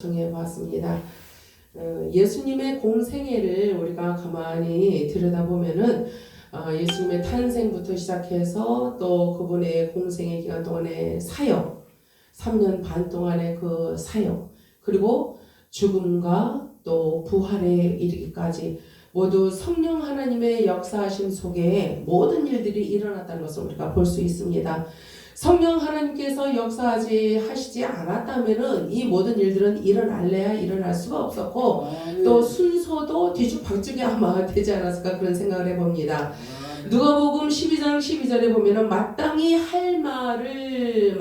정해봤습니다. 예수님의 공생애를 우리가 가만히 들여다보면은 예수님의 탄생부터 시작해서 또 그분의 공생애 기간 동안의 사역, 3년 반 동안의 그 사역, 그리고 죽음과 또 부활에 이르기까지 모두 성령 하나님의 역사하심 속에 모든 일들이 일어났다는 것을 우리가 볼 수 있습니다. 성령 하나님께서 하시지 않았다면은 이 모든 일들은 일어날래야 일어날 수가 없었고 또 순서도 뒤죽박죽이 아마 되지 않았을까 그런 생각을 해봅니다. 누가복음 12장 12절에 보면은 마땅히 할 말이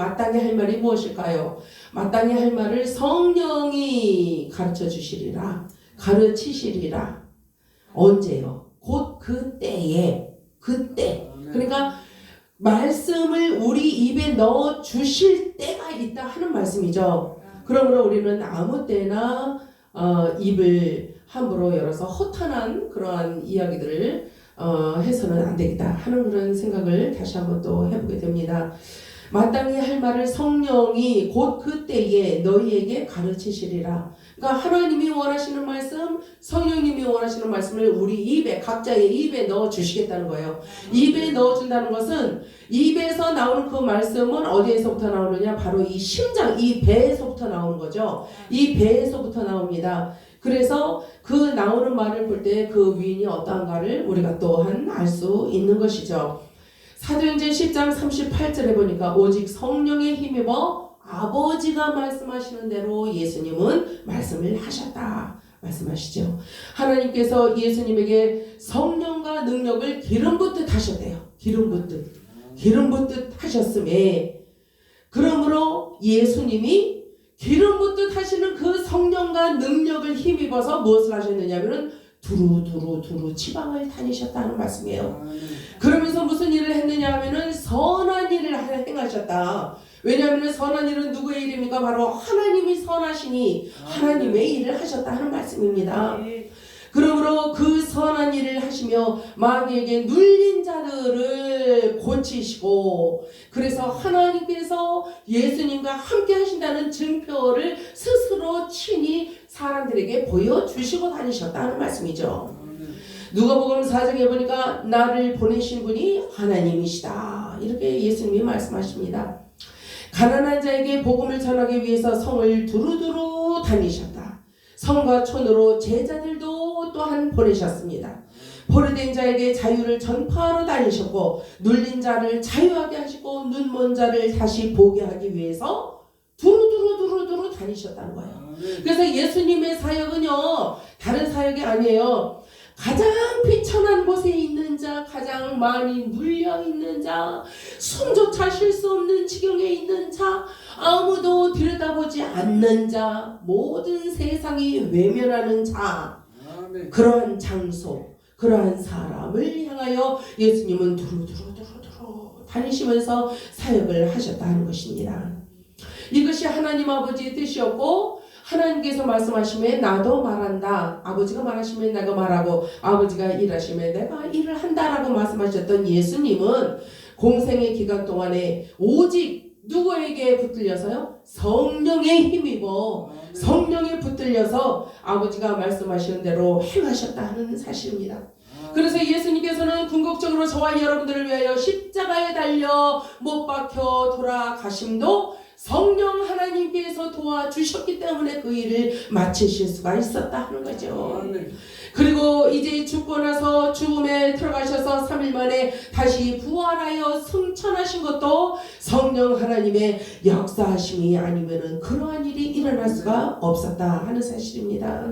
무엇일까요? 마땅히 할 말을 성령이 가르쳐 주시리라, 가르치시리라. 언제요? 곧 그때. 그러니까 말씀을 우리 입에 넣어 주실 때가 있다 하는 말씀이죠. 그러므로 우리는 아무 때나 입을 함부로 열어서 허탄한 그러한 이야기들을 해서는 안 되겠다 하는 그런 생각을 다시 한번 또 해보게 됩니다. 마땅히 할 말을 성령이 곧 그때에 너희에게 가르치시리라. 그러니까 하나님이 원하시는 말씀, 성령님이 원하시는 말씀을 우리 입에, 각자의 입에 넣어 주시겠다는 거예요. 입에 넣어 준다는 것은 입에서 나오는 그 말씀은 어디에서부터 나오느냐? 바로 이 심장, 이 배에서부터 나오는 거죠. 이 배에서부터 나옵니다. 그래서 그 나오는 말을 볼 때 그 위인이 어떠한가를 우리가 또한 알 수 있는 것이죠. 사도행전 10장 38절에 보니까 오직 성령에 힘입어 아버지가 말씀하시는 대로 예수님은 말씀을 하셨다 말씀하시죠. 하나님께서 예수님에게 성령과 능력을 기름 붓듯 하셨대요. 기름 붓듯 하셨음에, 그러므로 예수님이 기름 붓듯 하시는 그 성령과 능력을 힘입어서 무엇을 하셨느냐면은 두루두루 지방을 다니셨다는 말씀이에요. 그러면서 무슨 일을 했느냐 하면은 선한 일을 행하셨다. 왜냐하면 선한 일은 누구의 일입니까? 바로 하나님이 선하시니 하나님의 일을 하셨다 하는 말씀입니다. 그러므로 그 선한 일을 하시며 마귀에게 눌린 자들을 고치시고, 그래서 하나님께서 예수님과 함께 하신다는 증표를 스스로 친히 사람들에게 보여주시고 다니셨다는 말씀이죠. 누가복음 4장에 보니까 나를 보내신 분이 하나님이시다 이렇게 예수님이 말씀하십니다. 가난한 자에게 복음을 전하기 위해서 성을 두루두루 다니셨다. 성과 촌으로 제자들도 또한 보내셨습니다. 포로된 자에게 자유를 전파하러 다니셨고, 눌린 자를 자유하게 하시고 눈먼 자를 다시 보게 하기 위해서 두루두루 다니셨다는 거예요. 그래서 예수님의 사역은요, 다른 사역이 아니에요. 가장 비천한 곳에 있는 자, 가장 많이 눌려있는 자, 숨조차 쉴 수 없는 지경에 있는 자, 아무도 들여다보지 않는 자, 모든 세상이 외면하는 자, 그러한 장소, 그러한 사람을 향하여 예수님은 두루두루 다니시면서 사역을 하셨다는 것입니다. 이것이 하나님 아버지의 뜻이었고, 하나님께서 말씀하시면 나도 말한다. 아버지가 말하시면 내가 말하고, 아버지가 일하시면 내가 일을 한다라고 말씀하셨던 예수님은 공생의 기간 동안에 오직 누구에게 붙들려서요? 성령에 힘입어 성령에 붙들려서 아버지가 말씀하시는 대로 행하셨다는 사실입니다. 그래서 예수님께서는 궁극적으로 저와 여러분들을 위하여 십자가에 달려 못 박혀 돌아가심도 성령 하나님께서 도와주셨기 때문에 그 일을 마치실 수가 있었다 하는 거죠. 그리고 이제 죽고 나서 죽음에 들어가셔서 3일 만에 다시 부활하여 승천하신 것도 성령 하나님의 역사하심이 아니면은 그러한 일이 일어날 수가 없었다 하는 사실입니다.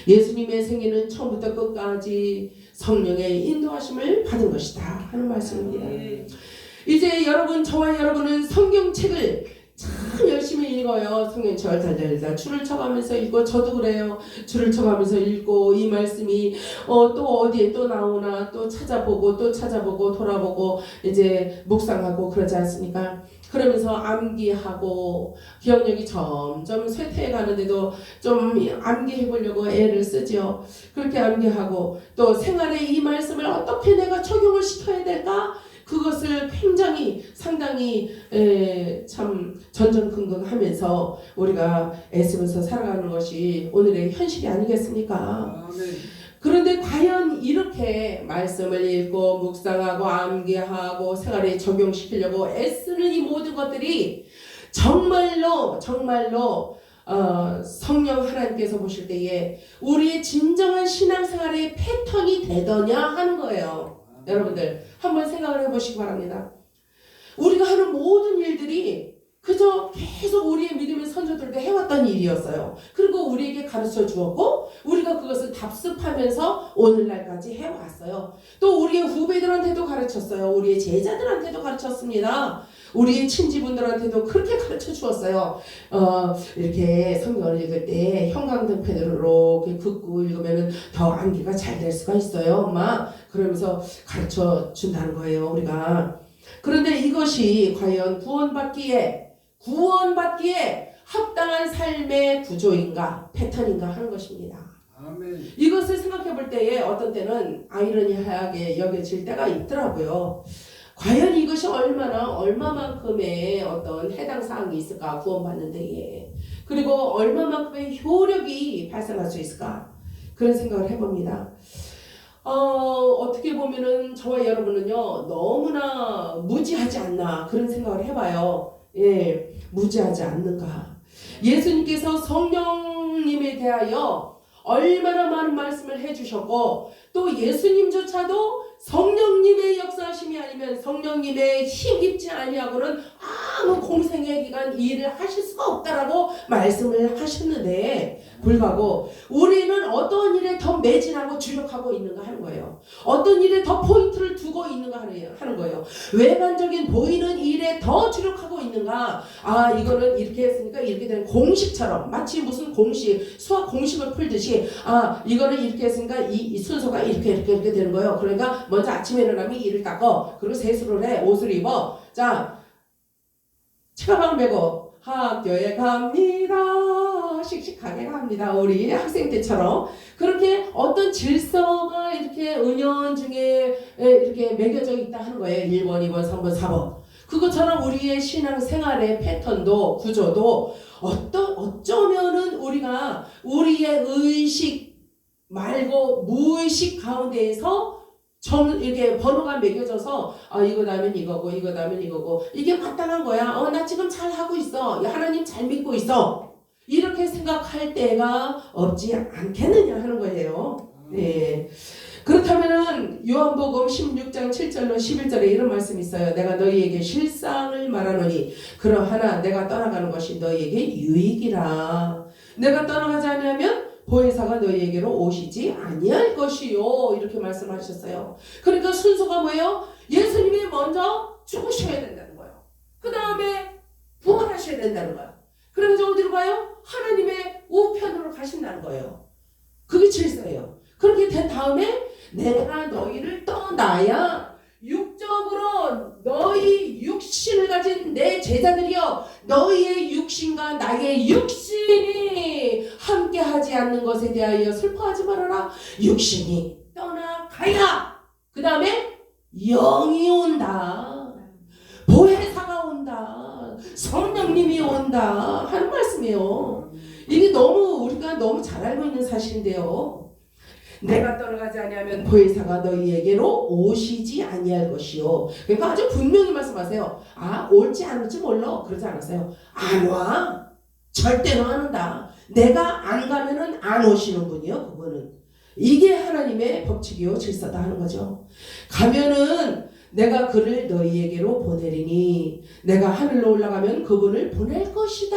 예수님의 생애는 처음부터 끝까지 성령의 인도하심을 받은 것이다 하는 말씀입니다. 이제 저와 여러분은 성경책을 참 열심히 읽어요. 성경책을 달달달 줄을 쳐가면서 읽고, 저도 그래요. 줄을 쳐가면서 읽고, 이 말씀이 또 어디에 또 나오나 또 찾아보고 돌아보고 이제 묵상하고 그러지 않습니까? 그러면서 암기하고, 기억력이 점점 쇠퇴해 가는데도 좀 암기해 보려고 애를 쓰죠. 그렇게 암기하고, 또 생활에 이 말씀을 어떻게 내가 적용을 시켜야 될까? 그것을 굉장히 상당히 참 전전긍긍하면서 우리가 애쓰면서 살아가는 것이 오늘의 현실이 아니겠습니까? 그런데 과연 이렇게 말씀을 읽고 묵상하고 암기하고 생활에 적용시키려고 애쓰는 이 모든 것들이 정말로 성령 하나님께서 보실 때에 우리의 진정한 신앙생활의 패턴이 되더냐 하는 거예요. 여러분들 한번 생각을 해보시기 바랍니다. 우리가 하는 모든 일들이 그저 계속 우리의 믿음의 선조들도 해왔던 일이었어요. 그리고 우리에게 가르쳐 주었고 우리가 그것을 답습하면서 오늘날까지 해왔어요. 또 우리의 후배들한테도 가르쳤어요. 우리의 제자들한테도 가르쳤습니다. 우리의 친지분들한테도 그렇게 가르쳐 주었어요. 이렇게 성경을 읽을 때 형광등펜으로 이렇게 긋고 읽으면 더 암기가 잘 될 수가 있어요, 엄마. 그러면서 가르쳐 준다는 거예요, 우리가. 그런데 이것이 과연 구원받기에 합당한 삶의 구조인가, 패턴인가 하는 것입니다. 아멘. 이것을 생각해 볼 때에 어떤 때는 아이러니하게 여겨질 때가 있더라고요. 과연 이것이 얼마만큼의 어떤 해당 사항이 있을까, 구원받는 데에. 그리고 얼마만큼의 효력이 발생할 수 있을까, 그런 생각을 해봅니다. 어떻게 보면은 저와 여러분은요, 너무나 무지하지 않나, 그런 생각을 해봐요. 예, 무지하지 않는가. 예수님께서 성령님에 대하여 얼마나 많은 말씀을 해주셨고, 또 예수님조차도 성령님의 역사하심이 아니면 성령님의 힘입지 아니하고는 아무 공생의 기간 일을 하실 수가 없다라고 말씀을 하셨는데 불구하고 우리는 어떤 일에 더 매진하고 주력하고 있는가 하는 거예요. 어떤 일에 더 포인트를 두고 있는가 하는 거예요. 외관적인 보이는 일에 더 주력하고 있는가. 이거는 이렇게 했으니까 이렇게 되는 공식처럼, 마치 무슨 공식, 수학 공식을 풀듯이 이거는 이렇게 했으니까 이 순서가 이렇게 되는 거예요. 그러니까 먼저 아침에 일어나면 이를 닦어, 그리고 세수를 해, 옷을 입어, 자 책가방 메고 학교에 갑니다, 씩씩하게 갑니다. 우리 학생 때처럼 그렇게 어떤 질서가 이렇게 은연중에 이렇게 매겨져 있다 하는 거예요. 1번, 2번, 3번, 4번. 그것처럼 우리의 신앙생활의 패턴도 구조도 어쩌면은 우리가 우리의 의식 말고 무의식 가운데에서 이렇게 번호가 매겨져서 이거 다음엔 이거고 이거 다음엔 이거고 이게 마땅한 거야. 나 지금 잘 하고 있어. 하나님 잘 믿고 있어. 이렇게 생각할 때가 없지 않겠느냐 하는 거예요. 네. 그렇다면은 요한복음 16장 7절로 11절에 이런 말씀이 있어요. 내가 너희에게 실상을 말하노니 그러하나 내가 떠나가는 것이 너희에게 유익이라. 내가 떠나가지 않으면 보혜사가 너희에게로 오시지 아니할 것이요, 이렇게 말씀하셨어요. 그러니까 순서가 뭐예요? 예수님이 먼저 죽으셔야 된다는 거예요. 그 다음에 부활하셔야 된다는 거예요. 그래서 어디로 가요? 하나님의 우편으로 가신다는 거예요. 그게 질서예요. 그렇게 된 다음에 내가 너희를 떠나야 육적으로 너희 육신을 가진 내 제자들이여, 너희의 육신과 나의 육신이 함께하지 않는 것에 대하여 슬퍼하지 말아라. 육신이 떠나가야 그 다음에 영이 온다, 보혜사가 온다, 성령님이 온다 하는 말씀이에요. 이게 우리가 너무 잘 알고 있는 사실인데요. 내가 떠나가지 아니하면 보혜사가 너희에게로 오시지 아니할 것이요. 그러니까 아주 분명히 말씀하세요. 올지 안 올지 몰라. 그러지 않았어요. 안 와. 절대로 안 온다. 내가 안 가면은 안 오시는 분이요, 그분은. 이게 하나님의 법칙이요, 질서다 하는 거죠. 가면은 내가 그를 너희에게로 보내리니 내가 하늘로 올라가면 그분을 보낼 것이다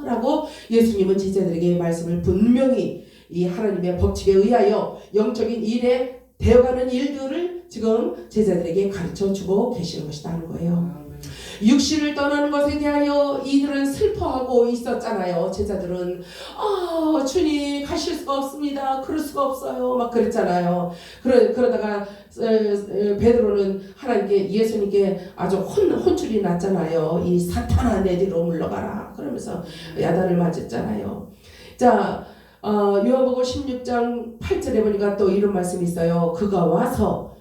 라고 예수님은 제자들에게 말씀을 분명히 이 하나님의 법칙에 의하여 영적인 일에 되어가는 일들을 지금 제자들에게 가르쳐주고 계시는 것이다 하는 거예요. 육신을 떠나는 것에 대하여 이들은 슬퍼하고 있었잖아요. 제자들은 주님 가실 수가 없습니다. 그럴 수가 없어요. 막 그랬잖아요. 그러다가 베드로는 하나님께, 예수님께 아주 혼쭐이 났잖아요. 이 사탄아 내 뒤로 물러가라 그러면서 야단을 맞았잖아요. 자, 요한복음 16장 8절에 보니까 또 이런 말씀이 있어요. 그가 와서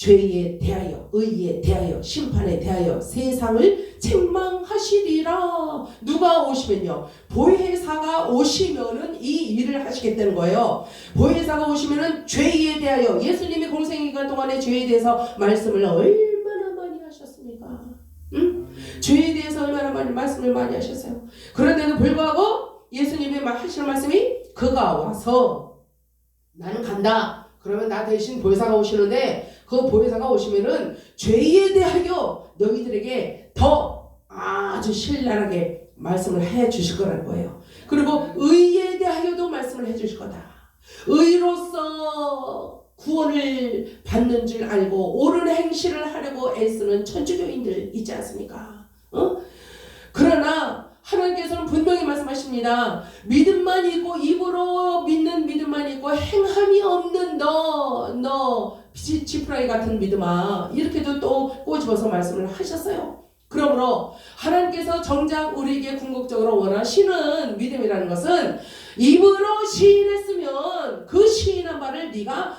죄에 대하여, 의에 대하여, 심판에 대하여 세상을 책망하시리라. 누가 오시면요, 보혜사가 오시면은 이 일을 하시겠다는 거예요. 보혜사가 오시면은 죄에 대하여, 예수님이 공생기간 동안에 죄에 대해서 말씀을 얼마나 많이 하셨습니까? 응? 죄에 대해서 얼마나 많이 말씀을 많이 하셨어요. 그런데도 불구하고 예수님이 하시는 말씀이, 그가 와서 나는 간다. 그러면 나 대신 보혜사가 오시는데, 그 보혜사가 오시면은 죄에 대하여 너희들에게 더 아주 신랄하게 말씀을 해 주실 거라는 거예요. 그리고 의에 대하여도 말씀을 해 주실 거다. 의로서 구원을 받는 줄 알고 옳은 행실을 하려고 애쓰는 천주교인들 있지 않습니까? 그러나 하나님께서는 분명히 말씀하십니다. 믿음만 있고, 입으로 믿는 믿음만 있고 행함이 없는 너 지푸라기 같은 믿음아, 이렇게도 또 꼬집어서 말씀을 하셨어요. 그러므로 하나님께서 정작 우리에게 궁극적으로 원하시는 믿음이라는 것은, 입으로 시인했으면 그 시인한 말을 네가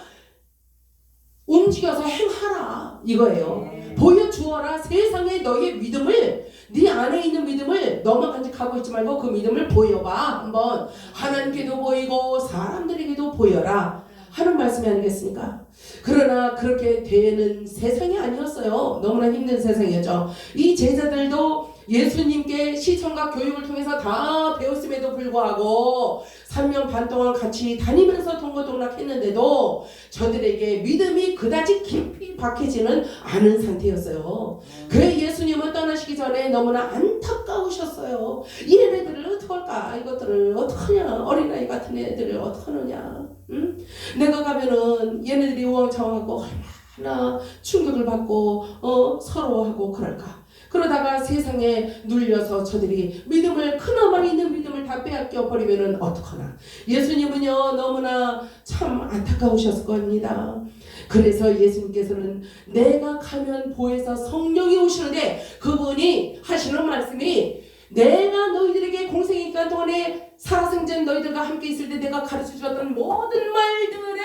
움직여서 행하라, 이거예요. 보여주어라. 세상에 너의 믿음을, 네 안에 있는 믿음을 너만 간직하고 있지 말고 그 믿음을 보여봐. 한번 하나님께도 보이고 사람들에게도 보여라 하는 말씀이 아니겠습니까? 그러나 그렇게 되는 세상이 아니었어요. 너무나 힘든 세상이었죠. 이 제자들도 예수님께 시청과 교육을 통해서 다 배웠음에도 불구하고 3년 반 동안 같이 다니면서 동고동락했는데도 저들에게 믿음이 그다지 깊이 박히지는 않은 상태였어요. 그래 예수님은 떠나시기 전에 너무나 안타까우셨어요. 이런 애들을 어떡할까? 이것들을 어떡하냐? 어린아이 같은 애들을 어떡하느냐? 응? 내가 가면은 얘네들이 우왕좌왕하고 얼마나 충격을 받고 서러워하고 그럴까? 그러다가 세상에 눌려서 저들이 믿음을, 그나마 있는 믿음을 다 빼앗겨 버리면은 어떡하나. 예수님은요 너무나 참 안타까우셨을 겁니다. 그래서 예수님께서는 내가 가면 보혜사 성령이 오시는데, 그분이 하시는 말씀이, 내가 너희들에게 공생기간 동안에 살아생전 너희들과 함께 있을 때 내가 가르쳐 주었던 모든 말들의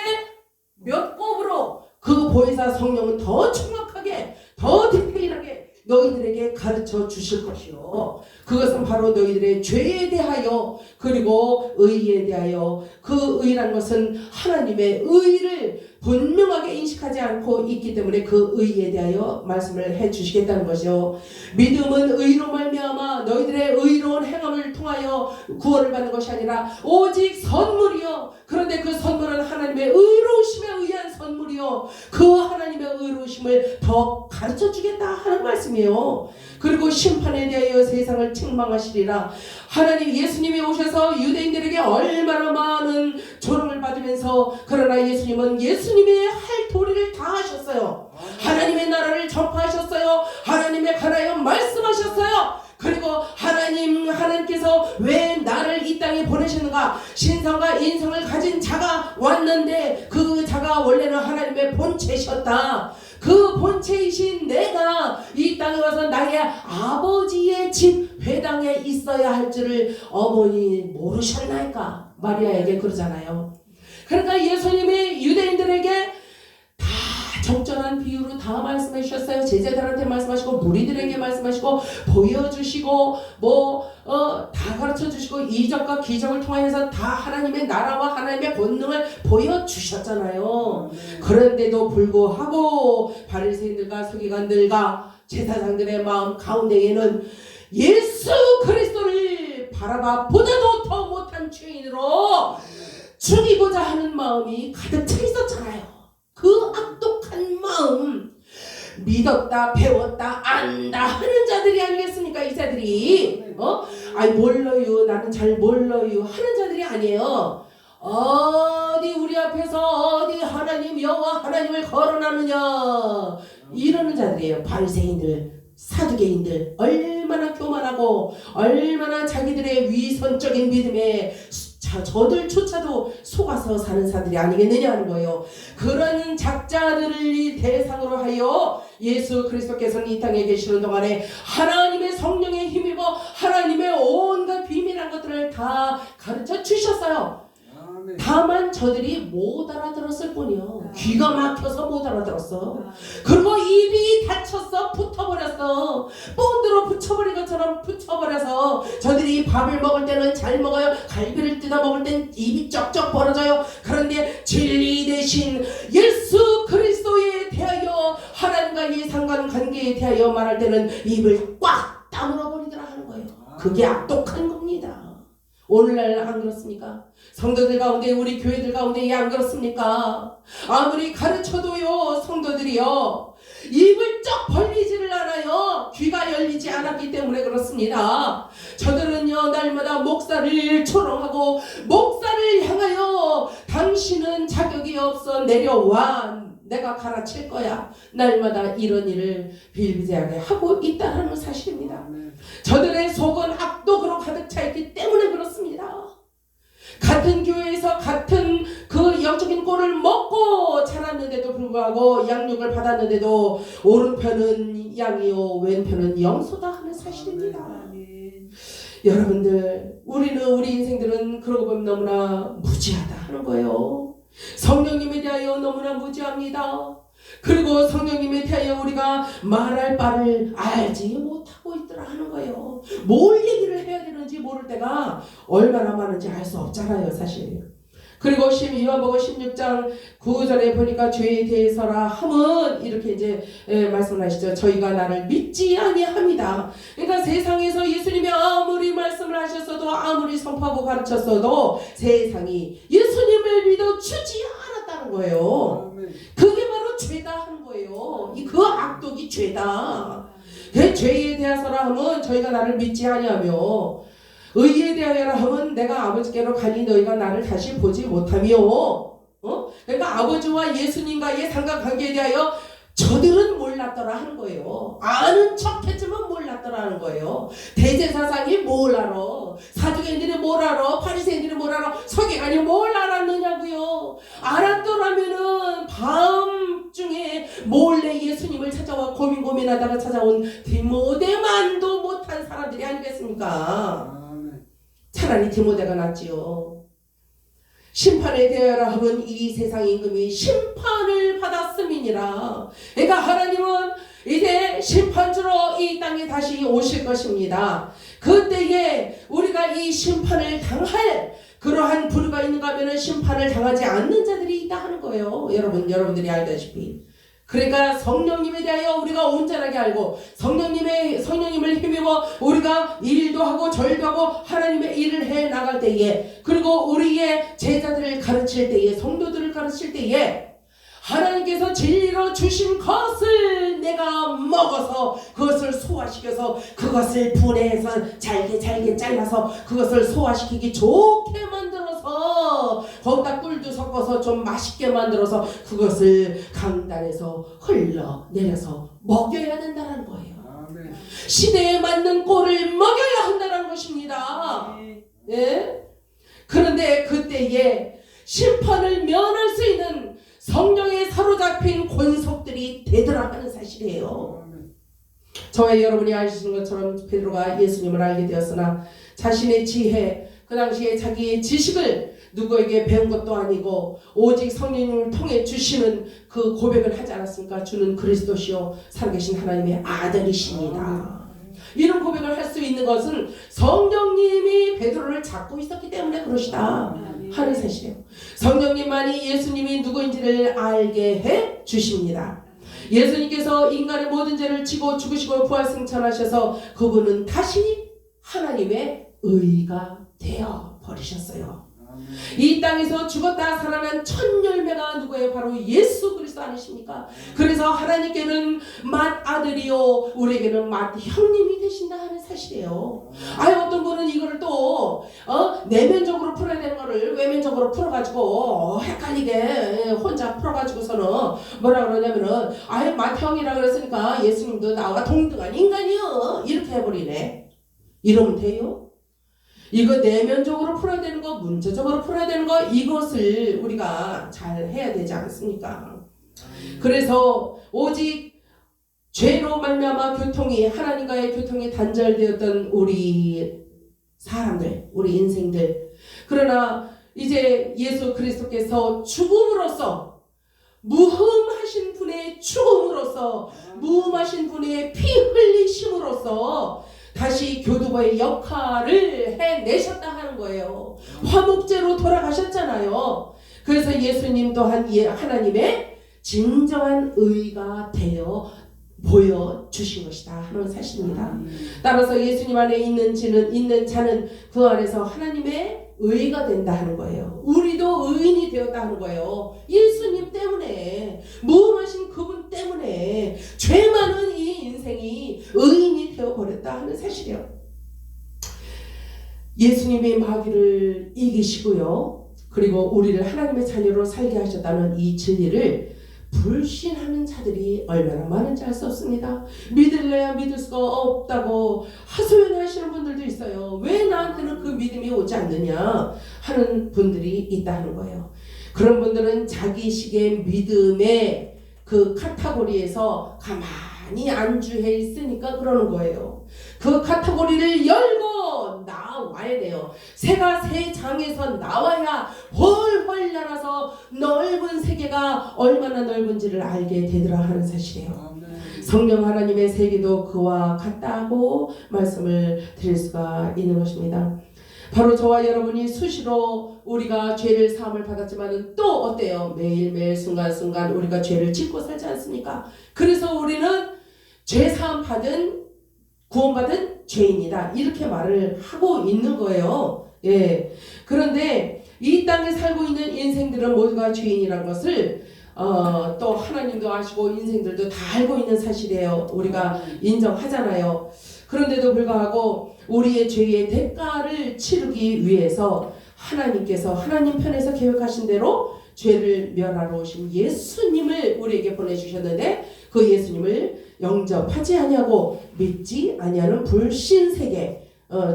몇 곱으로 그 보혜사 성령은 더 정확하게, 더 디테일하게 너희들에게 가르쳐 주실 것이요. 그것은 바로 너희들의 죄에 대하여, 그리고 의에 대하여. 그 의란 것은 하나님의 의를 분명하게 인식하지 않고 있기 때문에 그 의에 대하여 말씀을 해 주시겠다는 것이요. 믿음은 의로 말미암아 너희들의 의로운 행함을 통하여 구원을 받는 것이 아니라 오직 선물이요. 그런데 그 선물은 하나님의 의로우심에 의한 선물이요. 그 하나님의 의로우심을 더 가르쳐 주겠다 하는 말씀이에요. 그리고 심판에 대하여 세상을 책망하시리라. 하나님, 예수님이 오셔서 유대인들에게 얼마나 많은 조롱을 받으면서, 그러나 예수님은 예수님의 할 도리를 다 하셨어요. 하나님의 나라를 전파하셨어요. 하나님의 관하여 말씀하셨어요. 그리고 하나님께서 왜 나를 이 땅에 보내셨는가? 신성과 인성을 가진 자가 왔는데 그 자가 원래는 하나님의 본체셨다. 그 본체이신 내가 이 땅에 와서 나의 아버지의 집 회당에 있어야 할 줄을 어머니 모르셨나이까? 마리아에게 그러잖아요. 그러니까 예수님이 유대인들에게 다 적절한 비유로 다 말씀해 주셨어요. 제자들한테 말씀하시고 무리들에게 말씀하시고 보여주시고 다 가르쳐 주시고 이적과 기적을 통해서 다 하나님의 나라와 하나님의 권능을 보여주셨잖아요. 그런데도 불구하고 바리새인들과 서기관들과 제사장들의 마음 가운데에는 예수 그리스도를 바라봐 보다도 더 못한 죄인으로 죽이고자 하는 마음이 가득 차 있었잖아요. 그 악독한 마음, 믿었다, 배웠다, 안다 하는 자들이 아니겠습니까? 이 자들이 아이 몰라요, 나는 잘 몰라요 하는 자들이 아니에요. 어디 우리 앞에서 어디 하나님 여호와 하나님을 거론하느냐 이러는 자들이에요. 바리새인들, 사두개인들, 얼마나 교만하고 얼마나 자기들의 위선적인 믿음에 저들조차도 속아서 사는 사람들이 아니겠느냐 하는 거예요. 그런 작자들을 대상으로 하여 예수 그리스도께서는 이 땅에 계시는 동안에 하나님의 성령에 힘입어 하나님의 온갖 비밀한 것들을 다 가르쳐 주셨어요. 다만 저들이 못 알아들었을 뿐이요. 귀가 막혀서 못 알아들었어. 그리고 입이 닫혔어. 붙어버렸어. 본드로 붙여버린 것처럼 붙여버려서 저들이 밥을 먹을 때는 잘 먹어요. 갈비를 뜯어 먹을 땐 입이 쩍쩍 벌어져요. 그런데 진리 대신 예수 그리스도에 대하여 하나님과의 상관관계에 대하여 말할 때는 입을 꽉 다물어 버리더라 하는 거예요. 그게 악독한 겁니다. 오늘날 안 그렇습니까? 성도들 가운데, 우리 교회들 가운데 안 그렇습니까? 아무리 가르쳐도요, 성도들이요, 입을 쩍 벌리지를 않아요. 귀가 열리지 않았기 때문에 그렇습니다. 저들은요, 날마다 목사를 초롱하고 목사를 향하여 당신은 자격이 없어 내려와. 내가 가르칠 거야. 날마다 이런 일을 비일비재하게 하고 있다는 사실입니다. 저들의 속은 악독으로 가득 차 있기 때문에 그렇습니다. 같은 교회에서 같은 그 영적인 꼴을 먹고 자랐는데도 불구하고 양육을 받았는데도 오른편은 양이요 왼편은 염소다 하는 사실입니다. 여러분들, 우리 인생들은 그러고 보면 너무나 무지하다 하는 거예요. 성령님에 대하여 너무나 무지합니다. 그리고 성령님에 대하여 우리가 말할 바를 알지 못하고 있더라 하는 거예요. 뭘 얘기를 해야 되는지 모를 때가 얼마나 많은지 알 수 없잖아요, 사실. 그리고 요한복음 16장 9절에 보니까 죄에 대해서라 함은 이렇게 이제 말씀을 하시죠. 저희가 나를 믿지 아니합니다. 그러니까 세상에서 예수님이 아무리 말씀을 하셨어도 아무리 선포하고 가르쳤어도 세상이 예수님을 믿어주지 않았다는 거예요. 그게 바로 죄다 하는 거예요. 그 악독이 죄다. 그 죄에 대해서라 함은 저희가 나를 믿지 아니하며 의에 대하여라 하면 내가 아버지께로 가니 너희가 나를 다시 보지 못하며 그러니까 아버지와 예수님과의 상관관계에 대하여 저들은 몰랐더라 하는 거예요. 아는 척했지만 몰랐더라 하는 거예요. 대제사장이 뭘 알아? 사두개인들이 뭘 알아? 바리새인들이 뭘 알아? 서기관이 뭘 알았느냐고요. 알았더라면은 밤중에 몰래 예수님을 찾아와 고민하다가 찾아온 디모데만도 못한 사람들이 아니겠습니까? 차라리 디모데가 낫지요. 심판에 대하여라 하면 이 세상 임금이 심판을 받았음이니라. 그러니까 하나님은 이제 심판주로 이 땅에 다시 오실 것입니다. 그때에 우리가 이 심판을 당할 그러한 부류가 있는가 하면 심판을 당하지 않는 자들이 있다 하는 거예요. 여러분들이 알다시피. 그러니까 성령님에 대하여 우리가 온전하게 알고 성령님을 힘입어 우리가 일도 하고 절도 하고 하나님의 일을 해 나갈 때에, 그리고 우리의 제자들을 가르칠 때에, 성도들을 가르칠 때에 하나님께서 진리로 주신 것을 내가 먹어서 그것을 소화시켜서 그것을 분해해서 잘게 잘라서 그것을 소화시키기 좋게 만들어서 거기다 꿀도 섞어서 좀 맛있게 만들어서 그것을 강단에서 흘러내려서 먹여야 된다는 거예요. 아멘. 시대에 맞는 꼴을 먹여야 한다는 것입니다. 예? 그런데 그때에 심판을 면할 수 있는 성령에 사로잡힌 권속들이 되더라 하는 사실이에요. 저와 여러분이 아시는 것처럼 베드로가 예수님을 알게 되었으나 자신의 지혜, 그 당시에 자기의 지식을 누구에게 배운 것도 아니고 오직 성령님을 통해 주시는 그 고백을 하지 않았습니까? 주는 그리스도시요 살아계신 하나님의 아들이십니다. 이런 고백을 할 수 있는 것은 성령님이 베드로를 잡고 있었기 때문에 그러시다 하는 사실이에요. 성령님만이 예수님이 누구인지를 알게 해 주십니다. 예수님께서 인간의 모든 죄를 지고 죽으시고 부활승천하셔서 그분은 다시 하나님의 의가 되어 버리셨어요. 이 땅에서 죽었다 살아난 첫 열매가 누구예요? 바로 예수 그리스도 아니십니까? 그래서 하나님께는 맏아들이요 우리에게는 맏형님이 되신다 하는 사실이에요. 어떤 분은 이거를 또 내면적으로 풀어야 되는 거를 외면적으로 풀어가지고 헷갈리게 혼자 풀어가지고서는 뭐라 그러냐면은 맏형이라 그랬으니까 예수님도 나와 동등한 인간이요 이렇게 해버리네. 이러면 돼요? 이거 내면적으로 풀어야 되는 거, 문제적으로 풀어야 되는 거, 이것을 우리가 잘 해야 되지 않습니까? 그래서 오직 죄로 말미암아 하나님과의 교통이 단절되었던 우리 사람들, 우리 인생들, 그러나 이제 예수 그리스도께서 죽음으로써 무흠하신 분의 죽음으로써 무흠하신 분의 피 흘리심으로써 다시 교두보의 역할을 해내셨다 하는 거예요. 화목제로 돌아가셨잖아요. 그래서 예수님 또한 하나님의 진정한 의가 되어 보여주신 것이다 하는 사실입니다. 따라서 예수님 안에 있는 자는 그 안에서 하나님의 의가 된다 하는 거예요. 우리도 의인이 되었다 하는 거예요. 예수님 때문에, 무함하신 그분 때문에 죄 많은 이 인생이 의인이 되어버렸다 하는 사실이에요. 예수님이 마귀를 이기시고요, 그리고 우리를 하나님의 자녀로 살게 하셨다는 이 진리를 불신하는 자들이 얼마나 많은지 알 수 없습니다. 믿을래야 믿을 수가 없다고 하소연하시는 분들도 있어요. 왜 나한테는 그 믿음이 오지 않느냐 하는 분들이 있다는 거예요. 그런 분들은 자기식의 믿음의 그 카테고리에서 가만히 안주해 있으니까 그러는 거예요. 그 카테고리를 열고 나와야 돼요. 새가 새 장에서 나와야 훨훨 날아서 넓은 세계가 얼마나 넓은지를 알게 되더라 하는 사실이에요. 성령 하나님의 세계도 그와 같다고 말씀을 드릴 수가 있는 것입니다. 바로 저와 여러분이 수시로 우리가 죄를 사함을 받았지만 또 어때요? 매일매일 순간순간 우리가 죄를 짓고 살지 않습니까? 그래서 우리는 죄 사함 받은, 구원받은 죄인이다, 이렇게 말을 하고 있는 거예요. 예. 그런데 이 땅에 살고 있는 인생들은 모두가 죄인이라는 것을 또 하나님도 아시고 인생들도 다 알고 있는 사실이에요. 우리가 인정하잖아요. 그런데도 불구하고 우리의 죄의 대가를 치르기 위해서 하나님께서 하나님 편에서 계획하신 대로 죄를 멸하러 오신 예수님을 우리에게 보내주셨는데, 그 예수님을 영접하지 아니하고 믿지 아니하는 불신세계,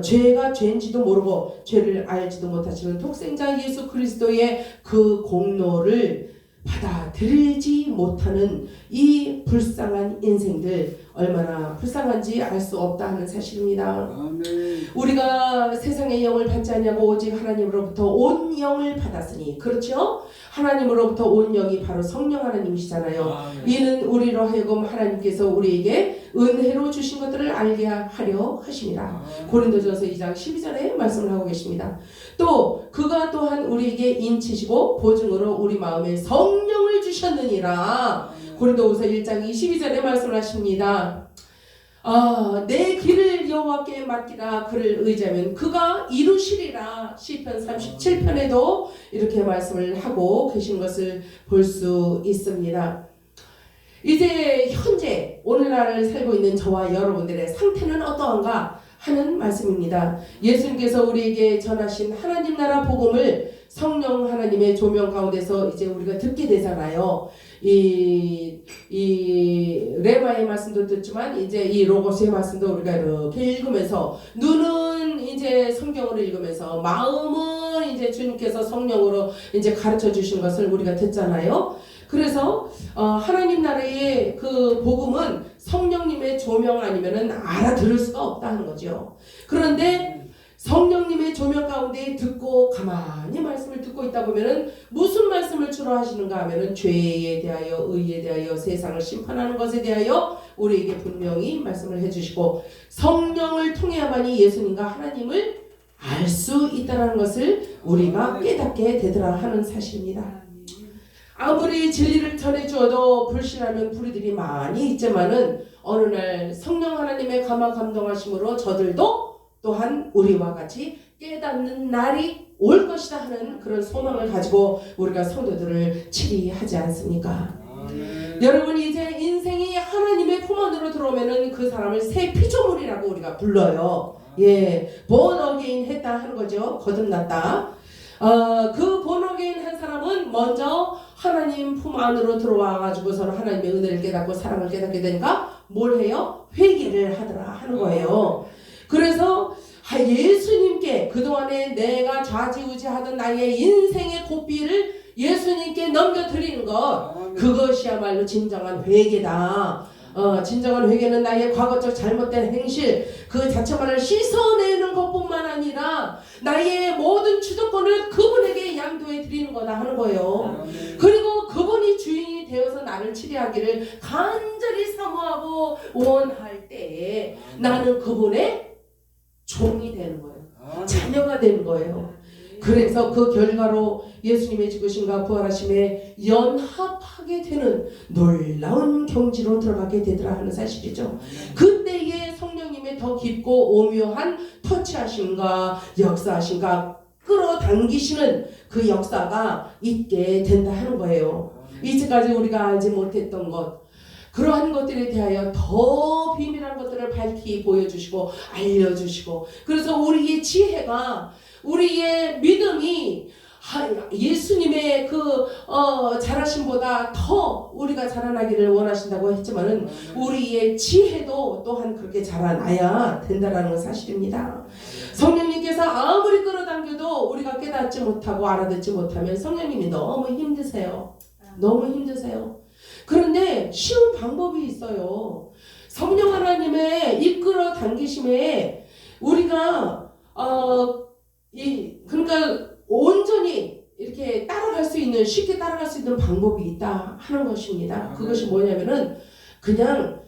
죄가 죄인지도 모르고 죄를 알지도 못하시는 독생자 예수 그리스도의 그 공로를 받아들이지 못하는 이 불쌍한 인생들, 얼마나 불쌍한지 알 수 없다 하는 사실입니다. 아멘. 우리가 세상의 영을 받지 않냐고 오직 하나님으로부터 온 영을 받았으니, 그렇죠? 하나님으로부터 온 영이 바로 성령 하나님이시잖아요. 아멘. 이는 우리로 하여금 하나님께서 우리에게 은혜로 주신 것들을 알게 하려 하십니다. 고린도전서 2장 12절에 말씀을 하고 계십니다. 또 그가 또한 우리에게 인치시고 보증으로 우리 마음에 성령을 주셨느니라. 고린도후서 1장 22절에 말씀을 하십니다. 내 길을 여호와께 맡기라. 그를 의지하면 그가 이루시리라. 시편 37편에도 이렇게 말씀을 하고 계신 것을 볼 수 있습니다. 이제 현재 오늘날을 살고 있는 저와 여러분들의 상태는 어떠한가 하는 말씀입니다. 예수님께서 우리에게 전하신 하나님 나라 복음을 성령 하나님의 조명 가운데서 이제 우리가 듣게 되잖아요. 이 레마의 말씀도 듣지만 이제 이 로고스의 말씀도 우리가 이렇게 읽으면서, 눈은 이제 성경으로 읽으면서 마음은 이제 주님께서 성령으로 이제 가르쳐 주신 것을 우리가 듣잖아요. 그래서 하나님 나라의 그 복음은 성령님의 조명 아니면은 알아들을 수가 없다는 거죠. 그런데 성령님의 조명 가운데 듣고 가만히 말씀을 듣고 있다 보면은 무슨 말씀을 주로 하시는가 하면은 죄에 대하여, 의에 대하여, 세상을 심판하는 것에 대하여 우리에게 분명히 말씀을 해주시고, 성령을 통해야만이 예수님과 하나님을 알 수 있다는 것을 우리가 깨닫게 되더라 하는 사실입니다. 아무리 진리를 전해주어도 불신하는 부류들이 많이 있지만은 어느 날 성령 하나님의 감화감동하심으로 저들도 또한 우리와 같이 깨닫는 날이 올 것이다 하는 그런 소망을 가지고 우리가 성도들을 치리하지 않습니까? 여러분이 이제 인생이 하나님의 품 안으로 들어오면은 그 사람을 새 피조물이라고 우리가 불러요. 예, born again 했다 하는 거죠. 거듭났다. 그 born again 한 사람은 먼저 하나님 품 안으로 들어와 가지고서는 하나님의 은혜를 깨닫고 사랑을 깨닫게 되니까 뭘 해요? 회개를 하더라 하는 거예요. 그래서 예수님께 그동안에 내가 좌지우지하던 나의 인생의 고삐를 예수님께 넘겨드리는 것, 그것이야말로 진정한 회개다. 진정한 회개는 나의 과거적 잘못된 행실 그 자체만을 씻어내는 것뿐만 아니라 나의 모든 주도권을 그분에게 주인인 거다 하는 거예요. 그리고 그분이 주인이 되어서 나를 치료하기를 간절히 사모하고 원할 때에 나는 그분의 종이 되는 거예요. 자녀가 되는 거예요. 그래서 그 결과로 예수님의 죽으심과 부활하심에 연합하게 되는 놀라운 경지로 들어가게 되더라 하는 사실이죠. 그때에 성령님의 더 깊고 오묘한 터치하심과 역사하심과 끌어당기시는 그 역사가 있게 된다 하는 거예요. 이제까지 우리가 알지 못했던 것, 그러한 것들에 대하여 더 비밀한 것들을 밝히 보여주시고 알려주시고, 그래서 우리의 지혜가, 우리의 믿음이 예수님의 그 잘하심보다 더 우리가 자라나기를 원하신다고 했지만은 우리의 지혜도 또한 그렇게 자라나야 된다라는 사실입니다. 성령님께서 아무리 끌어당겨도 우리가 깨닫지 못하고 알아듣지 못하면 성령님이 너무 힘드세요. 너무 힘드세요. 그런데 쉬운 방법이 있어요. 성령 하나님의 이끌어 당기심에 우리가 그러니까 온전히 이렇게 따라갈 수 있는, 쉽게 따라갈 수 있는 방법이 있다 하는 것입니다. 그것이 뭐냐면은 그냥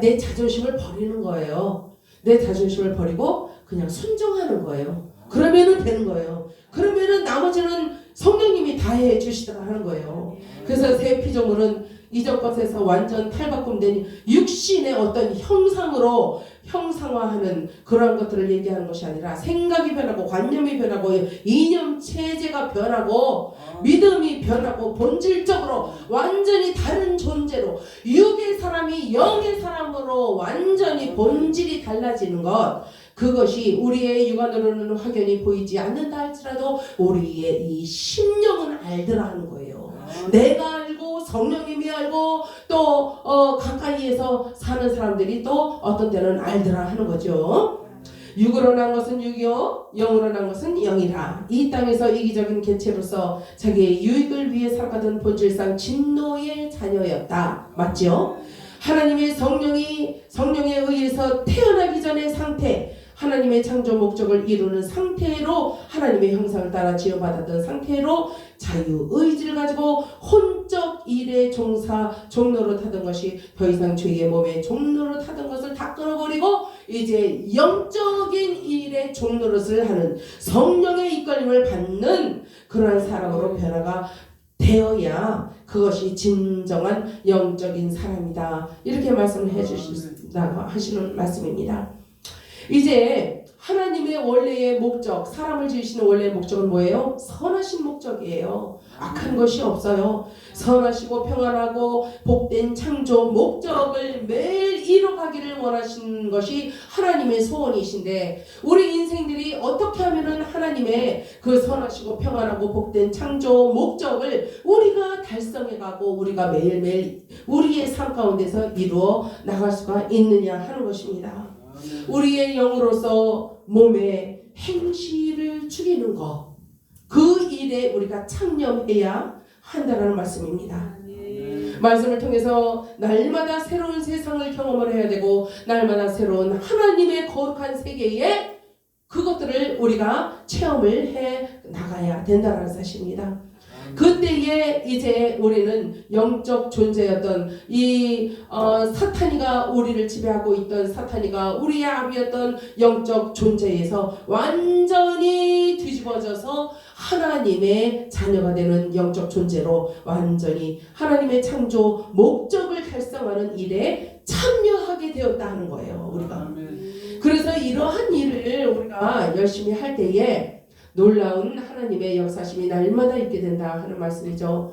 내 자존심을 버리는 거예요. 내 자존심을 버리고 그냥 순종하는 거예요. 그러면은 되는 거예요. 그러면은 나머지는 성령님이 다 해주시더라 하는 거예요. 그래서 새 피조물은 이전 것에서 완전 탈바꿈된 육신의 어떤 형상으로 형상화하는 그런 것들을 얘기하는 것이 아니라 생각이 변하고 관념이 변하고 이념 체제가 변하고 믿음이 변하고 본질적으로 완전히 다른 존재로, 육의 사람이 영의 사람으로 완전히 본질이 달라지는 것, 그것이 우리의 육안으로는 확연히 보이지 않는다 할지라도 우리의 이 심령은 알더라 하는 거예요. 내가 알고 성령님이 알고 또 가까이에서 사는 사람들이 또 어떤 때는 알더라 하는 거죠. 육으로 난 것은 육이요 영으로 난 것은 영이라. 이 땅에서 이기적인 개체로서 자기의 유익을 위해 살아가던 본질상 진노의 자녀였다. 맞죠? 하나님의 성령에 의해서 태어나기 전의 상태, 하나님의 창조 목적을 이루는 상태로, 하나님의 형상을 따라 지어받았던 상태로 자유의지를 가지고 혼적 일의 종로로 타던 것이 더 이상 죄의 몸에 종로로 타던 것을 다 끊어버리고 이제 영적인 일의 종로릇을 하는 성령의 이끌림을 받는 그러한 사람으로 변화가 되어야 그것이 진정한 영적인 사람이다. 이렇게 말씀을 해주신다고 하시는 말씀입니다. 이제 하나님의 원래의 목적, 사람을 지으시는 원래의 목적은 뭐예요? 선하신 목적이에요. 악한 것이 없어요. 선하시고 평안하고 복된 창조 목적을 매일 이뤄가기를 원하시는 것이 하나님의 소원이신데, 우리 인생들이 어떻게 하면은 하나님의 그 선하시고 평안하고 복된 창조 목적을 우리가 달성해가고 우리가 매일매일 우리의 삶 가운데서 이루어 나갈 수가 있느냐 하는 것입니다. 우리의 영으로서 몸에 행실을 죽이는 것, 그 일에 우리가 창념해야 한다는 말씀입니다. 말씀을 통해서 날마다 새로운 세상을 경험을 해야 되고 날마다 새로운 하나님의 거룩한 세계에 그것들을 우리가 체험을 해 나가야 된다는 사실입니다. 그때에 이제 우리는 영적 존재였던 이 사탄이가 우리를 지배하고 있던 사탄이가 우리의 아비였던 영적 존재에서 완전히 뒤집어져서 하나님의 자녀가 되는 영적 존재로 완전히 하나님의 창조 목적을 달성하는 일에 참여하게 되었다 하는 거예요. 우리가. 그래서 이러한 일을 우리가 열심히 할 때에 놀라운 하나님의 역사심이 날마다 있게 된다 하는 말씀이죠.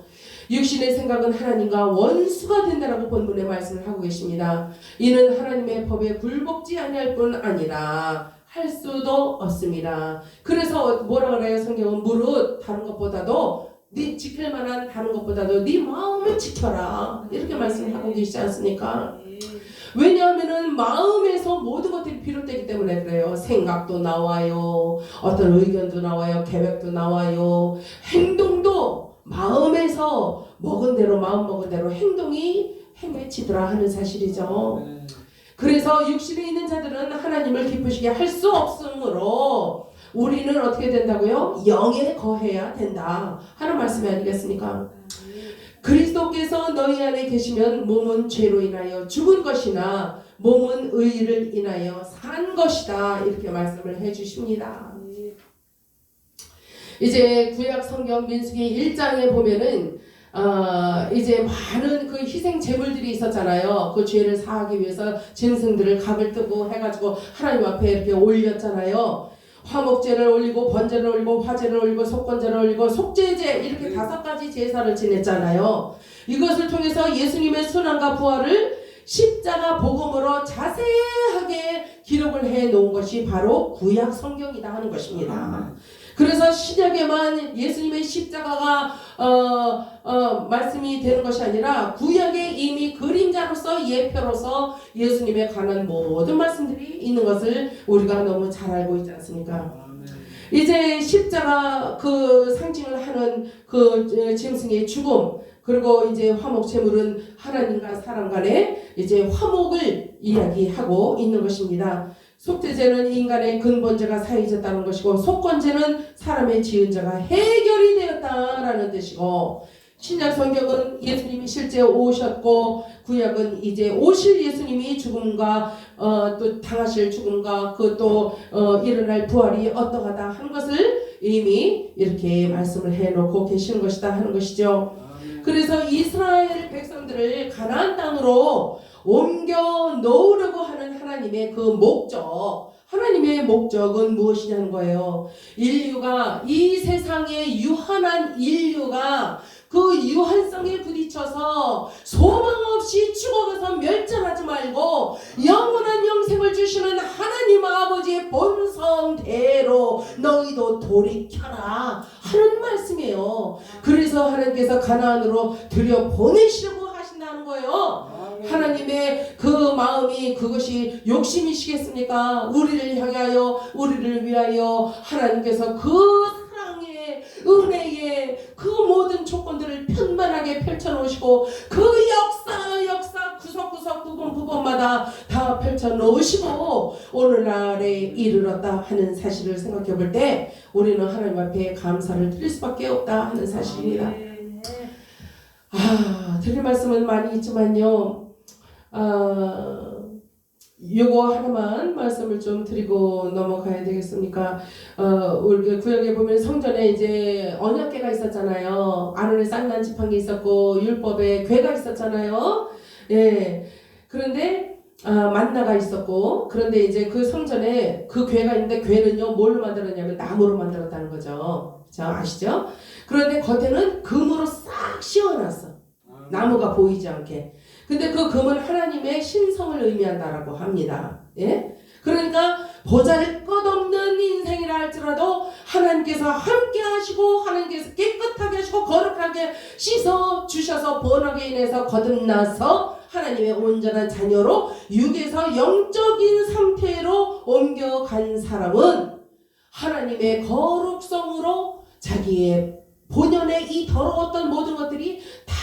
육신의 생각은 하나님과 원수가 된다라고 본문의 말씀을 하고 계십니다. 이는 하나님의 법에 굴복지 아니할 뿐 아니라 할 수도 없습니다. 그래서 뭐라 그래요? 성경은 무릇 다른 것보다도 네 지킬 만한 다른 것보다도 네 마음을 지켜라, 이렇게 말씀하고 계시지 않습니까? 왜냐하면은 마음에서 모든 것들이 비롯되기 때문에 그래요. 생각도 나와요, 어떤 의견도 나와요, 계획도 나와요, 행동도 마음에서 먹은 대로 마음 먹은 대로 행동이 행해지더라 하는 사실이죠. 그래서 육신에 있는 자들은 하나님을 기쁘시게 할 수 없으므로 우리는 어떻게 된다고요? 영에 거해야 된다 하는 말씀이 아니겠습니까? 그리스도께서 너희 안에 계시면 몸은 죄로 인하여 죽은 것이나 몸은 의를 인하여 산 것이다 이렇게 말씀을 해주십니다. 이제 구약 성경 민수기 1장에 보면은 이제 많은 그 희생 제물들이 있었잖아요. 그 죄를 사하기 위해서 짐승들을 각을 뜨고 해가지고 하나님 앞에 이렇게 올렸잖아요. 화목제를 올리고 번제를 올리고 화제를 올리고 속건제를 올리고 속죄제 이렇게 5가지 제사를 지냈잖아요. 이것을 통해서 예수님의 순환과 부활을 십자가 복음으로 자세하게 기록을 해 놓은 것이 바로 구약 성경이다 하는 것입니다. 그래서 신약에만 예수님의 십자가가 말씀이 되는 것이 아니라 구약에 이미 그림자로서 예표로서 예수님에 관한 모든 말씀들이 있는 것을 우리가 너무 잘 알고 있지 않습니까? 이제 십자가 그 상징을 하는 그 짐승의 죽음 그리고 이제 화목 제물은 하나님과 사람 간의 이제 화목을 이야기하고 있는 것입니다. 속죄제는 인간의 근본죄가 사해졌다는 것이고 속건제는 사람의 지은 죄가 해결이 되었다라는 뜻이고 신약 성경은 예수님이 실제 오셨고 구약은 이제 오실 예수님이 죽음과 또 당하실 죽음과 그 또 일어날 부활이 어떠하다 하는 것을 이미 이렇게 말씀을 해놓고 계시는 것이다 하는 것이죠. 그래서 이스라엘 백성들을 가나안 땅으로 옮겨 놓으려고 하는 하나님의 그 목적, 하나님의 목적은 무엇이냐는 거예요. 인류가 이 세상에 유한한 인류가 그 유한성에 부딪혀서 소망 없이 죽어가서 멸절하지 말고 영원한 영생을 주시는 하나님 아버지의 본성대로 너희도 돌이켜라 하는 말씀이에요. 그래서 하나님께서 가나안으로 들여보내시려고 하신다는 거예요. 하나님의 그 마음이 그것이 욕심이시겠습니까? 우리를 향하여 우리를 위하여 하나님께서 그 사랑의 은혜의 그 모든 조건들을 편만하게 펼쳐놓으시고 그 역사 구석구석 부분마다 다 펼쳐놓으시고 오늘날에 이르렀다 하는 사실을 생각해 볼 때 우리는 하나님 앞에 감사를 드릴 수밖에 없다 하는 사실입니다. 드릴 말씀은 많이 있지만요. 요거 하나만 말씀을 좀 드리고 넘어가야 되겠습니까? 우리 구약에 보면 성전에 이제 언약궤가 있었잖아요. 아론의 쌍난 지팡이 있었고 율법에 궤가 있었잖아요. 예. 그런데 만나가 있었고 그런데 이제 그 성전에 그 궤가 있는데 궤는요 뭘로 만들었냐면 나무로 만들었다는 거죠. 자 아시죠? 그런데 겉에는 금으로 싹 씌워놨어. 나무가 보이지 않게. 근데 그 금은 하나님의 신성을 의미한다라고 합니다. 예? 그러니까 보잘것없는 인생이라 할지라도 하나님께서 함께 하시고 하나님께서 깨끗하게 하시고 거룩하게 씻어 주셔서 번하게 인해서 거듭나서 하나님의 온전한 자녀로 육에서 영적인 상태로 옮겨간 사람은 하나님의 거룩성으로 자기의 본연의 이 더러웠던 모든 것들이 다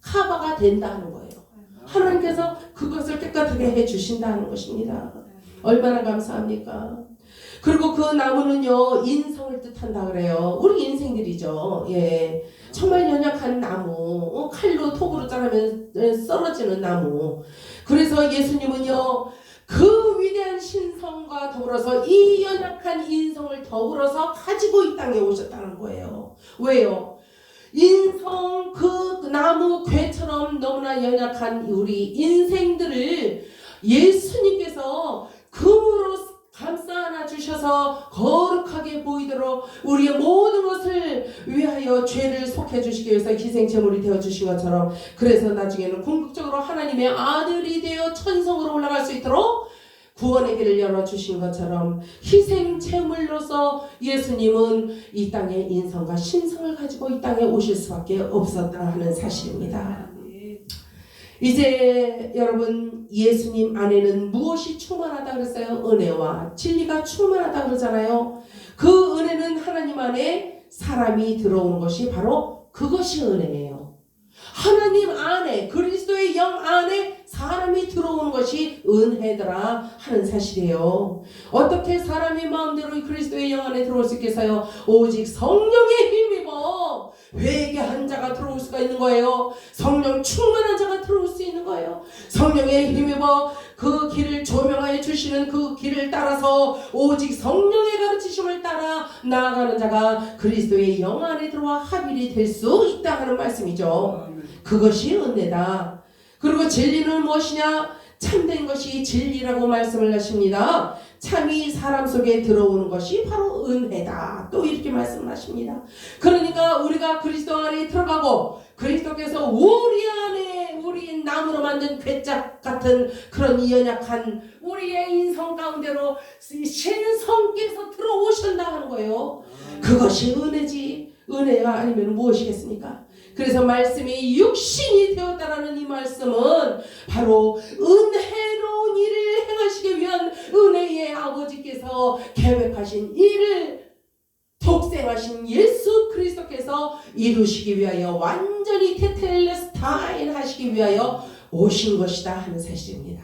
커버가 된다는 거예요. 하나님께서 그것을 깨끗하게 해주신다는 것입니다. 얼마나 감사합니까? 그리고 그 나무는요 인성을 뜻한다 그래요. 우리 인생들이죠. 예, 정말 연약한 나무, 칼로 톡으로 자르면 썰어지는 나무. 그래서 예수님은요 그 위대한 신성과 더불어서 이 연약한 인성을 더불어서 가지고 이 땅에 오셨다는 거예요. 왜요? 인성 그 나무 궤처럼 너무나 연약한 우리 인생들을 예수님께서 금으로 감싸 안아 주셔서 거룩하게 보이도록 우리의 모든 것을 위하여 죄를 속해 주시기 위해서 희생제물이 되어 주신 것처럼 그래서 나중에는 궁극적으로 하나님의 아들이 되어 천성으로 올라갈 수 있도록 구원의 길을 열어주신 것처럼 희생제물로서 예수님은 이 땅에 인성과 신성을 가지고 이 땅에 오실 수밖에 없었다 하는 사실입니다. 이제 여러분 예수님 안에는 무엇이 충만하다 그랬어요? 은혜와 진리가 충만하다 그러잖아요. 그 은혜는 하나님 안에 사람이 들어오는 것이 바로 그것이 은혜예요. 하나님 안에, 그리스도의 영 안에 사람이 들어오는 것이 은혜더라 하는 사실이에요. 어떻게 사람이 마음대로 그리스도의 영 안에 들어올 수 있겠어요? 오직 성령에 힘입어 회개한 자가 들어올 수가 있는 거예요. 성령 충만한 자가 들어올 수 있는 거예요. 성령에 힘입어 그 길을 조명하여 주시는 그 길을 따라서 오직 성령의 가르치심을 따라 나아가는 자가 그리스도의 영 안에 들어와 합일이 될 수 있다 하는 말씀이죠. 그것이 은혜다. 그리고 진리는 무엇이냐? 참된 것이 진리라고 말씀을 하십니다. 참이 사람 속에 들어오는 것이 바로 은혜다. 또 이렇게 말씀을 하십니다. 그러니까 우리가 그리스도 안에 들어가고 그리스도께서 우리 안에 우리 나무로 만든 괴짝 같은 그런 이 연약한 우리의 인성 가운데로 신성께서 들어오신다 하는 거예요. 그것이 은혜지. 은혜가 아니면 무엇이겠습니까? 그래서 말씀이 육신이 되었다라는 이 말씀은 바로 은혜로운 일을 행하시기 위한 은혜의 아버지께서 계획하신 일을 독생하신 예수 그리스도께서 이루시기 위하여 완전히 테텔레스타인 하시기 위하여 오신 것이다 하는 사실입니다.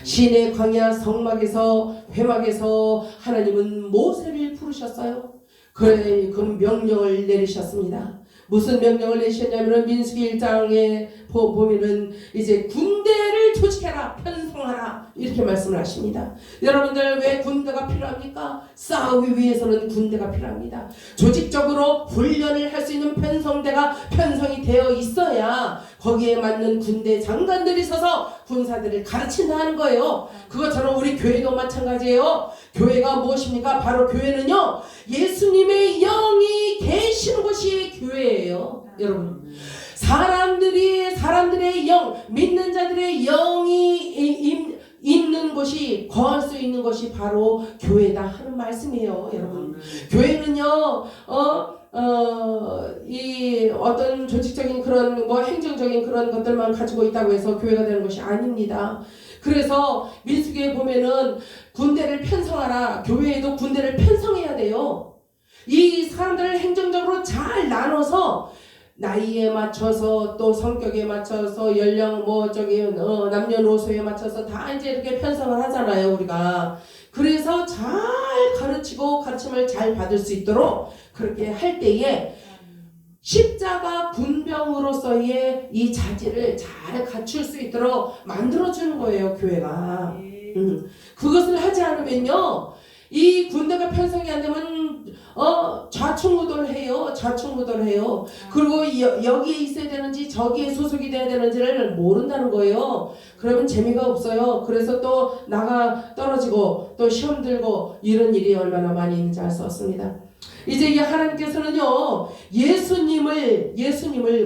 시내 광야 성막에서 회막에서 하나님은 모세를 부르셨어요. 그래, 그 명령을 내리셨습니다. 무슨 명령을 내리셨냐면 민수기 1장에 보면은 이제 군대를 조직해라, 편성하라 이렇게 말씀을 하십니다. 여러분들 왜 군대가 필요합니까? 싸우기 위해서는 군대가 필요합니다. 조직적으로 훈련을 할 수 있는 편성대가 편성이 되어 있어야 거기에 맞는 군대 장관들이 서서 군사들을 가르친다 하는 거예요. 그것처럼 우리 교회도 마찬가지예요. 교회가 무엇입니까? 바로 교회는요, 예수님의 영이 계시는 곳이 교회예요. 여러분, 사람들의 영, 믿는 자들의 영이 있는 곳이, 거할 수 있는 것이 바로 교회다 하는 말씀이에요. 여러분, 교회는요 이 어떤 조직적인 그런 행정적인 그런 것들만 가지고 있다고 해서 교회가 되는 것이 아닙니다. 그래서 민수기에 보면은 군대를 편성하라, 교회에도 군대를 편성해야 돼요. 이 사람들을 행정적으로 잘 나눠서 나이에 맞춰서 또 성격에 맞춰서 연령 남녀노소에 맞춰서 다 이제 이렇게 편성을 하잖아요, 우리가. 그래서 잘 가르치고 가르침을 잘 받을 수 있도록 그렇게 할 때에 십자가 군병으로서의 이 자질을 잘 갖출 수 있도록 만들어주는 거예요, 교회가. 그것을 하지 않으면요, 이 군대가 편성이 안 되면 좌충우돌해요. 그리고 여기에 있어야 되는지 저기에 소속이 돼야 되는지를 모른다는 거예요. 그러면 재미가 없어요. 그래서 또 나가 떨어지고 또 시험 들고 이런 일이 얼마나 많이 있는지 알 수 없습니다. 이제 이 하나님께서는요, 예수님을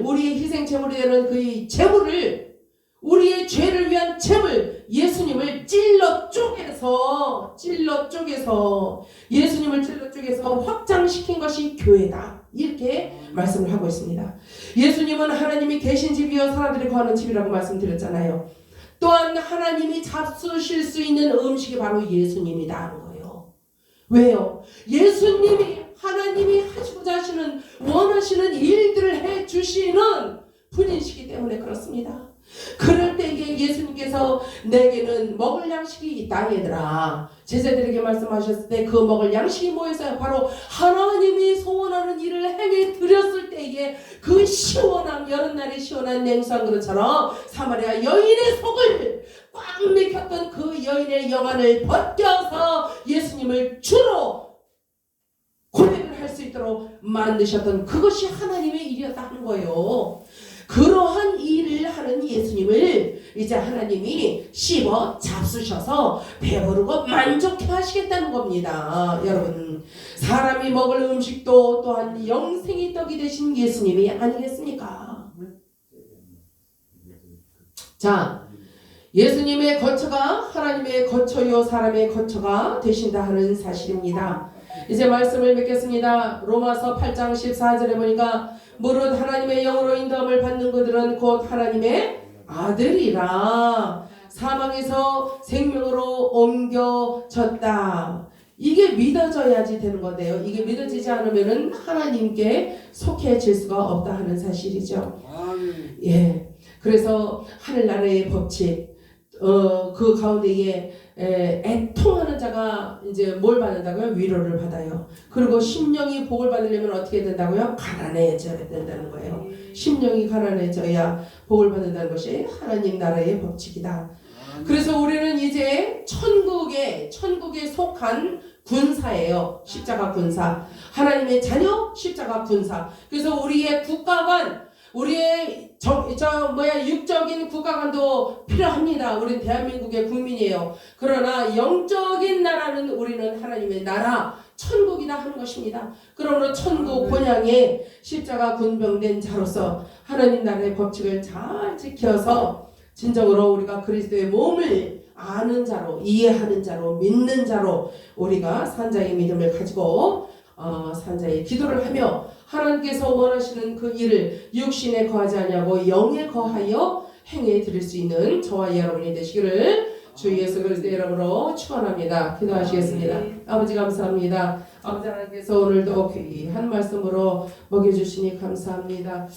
우리의 희생 제물이 되는 그 제물을, 우리의 죄를 위한 제물 예수님을 찔러 쪼개서 확장시킨 것이 교회다, 이렇게 말씀을 하고 있습니다. 예수님은 하나님이 계신 집이요 사람들이 거하는 집이라고 말씀드렸잖아요. 또한 하나님이 잡수실 수 있는 음식이 바로 예수님이다 하는 거예요. 왜요? 하나님이 하시고자 하시는, 원하시는 일들을 해주시는 분이시기 때문에 그렇습니다. 그럴 때에 예수님께서 내게는 먹을 양식이 있다 얘들아, 제자들에게 말씀하셨을 때 그 먹을 양식이 뭐였어요? 바로 하나님이 소원하는 일을 행해 드렸을 때에 그 시원한, 여름날의 시원한 냉수한 그릇처럼 사마리아 여인의 속을 꽉 맥혔던 그 여인의 영안을 벗겨서 예수님을 주로 고백을 할 수 있도록 만드셨던 그것이 하나님의 일이었다 하는 거예요. 그러한 일을 하는 예수님을 이제 하나님이 씹어 잡수셔서 배부르고 만족해 하시겠다는 겁니다. 여러분, 사람이 먹을 음식도 또한 영생의 떡이 되신 예수님이 아니겠습니까? 자, 예수님의 거처가 하나님의 거처요 사람의 거처가 되신다 하는 사실입니다. 이제 말씀을 맺겠습니다. 로마서 8장 14절에 보니까 무릇 하나님의 영으로 인도함을 받는 그들은 곧 하나님의 아들이라. 사망에서 생명으로 옮겨졌다. 이게 믿어져야지 되는 건데요. 이게 믿어지지 않으면은 하나님께 속해질 수가 없다 하는 사실이죠. 예. 그래서 하늘나라의 법칙, 그 가운데에 애통하는 자가 이제 뭘 받는다고요? 위로를 받아요. 그리고 심령이 복을 받으려면 어떻게 된다고요? 가난해져야 된다는 거예요. 심령이 가난해져야 복을 받는다는 것이 하나님 나라의 법칙이다. 그래서 우리는 이제 천국에 속한 군사예요. 십자가 군사. 하나님의 자녀 십자가 군사. 그래서 우리의 국가관, 우리의 육적인 국가관도 필요합니다. 우리는 대한민국의 국민이에요. 그러나 영적인 나라는 우리는 하나님의 나라, 천국이다 하는 것입니다. 그러므로 천국 본향에 십자가 군병된 자로서 하나님 나라의 법칙을 잘 지켜서 진정으로 우리가 그리스도의 몸을 아는 자로, 이해하는 자로, 믿는 자로 우리가 산자의 믿음을 가지고 산자의 기도를 하며 하나님께서 원하시는 그 일을 육신에 거하지 아니하고 영에 거하여 행해 드릴 수 있는 저와 여러분이 되시기를 주 예수 그리스도의 이름으로 축원합니다. 기도하시겠습니다. 아버지 감사합니다. 아버지 하나님께서 오늘도 귀한 말씀으로 먹여주시니 감사합니다.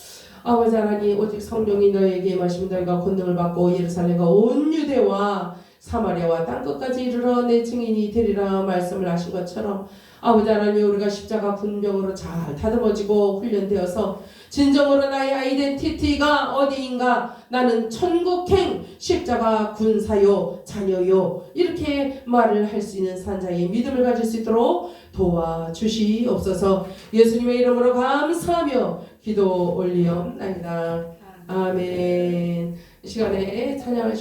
아버지 하나님, 오직 성령이 너에게 임하시면 너희가 권능을 받고 예루살렘과 온 유대와 사마리아와 땅끝까지 이르러 내 증인이 되리라 말씀을 하신 것처럼 아버지 하나님, 우리가 십자가 군병으로 잘 다듬어지고 훈련되어서 진정으로 나의 아이덴티티가 어디인가, 나는 천국행 십자가 군사요 자녀요, 이렇게 말을 할 수 있는 산자의 믿음을 가질 수 있도록 도와주시옵소서. 예수님의 이름으로 감사하며 기도 올리옵나이다. 아멘. 이 시간에 찬양을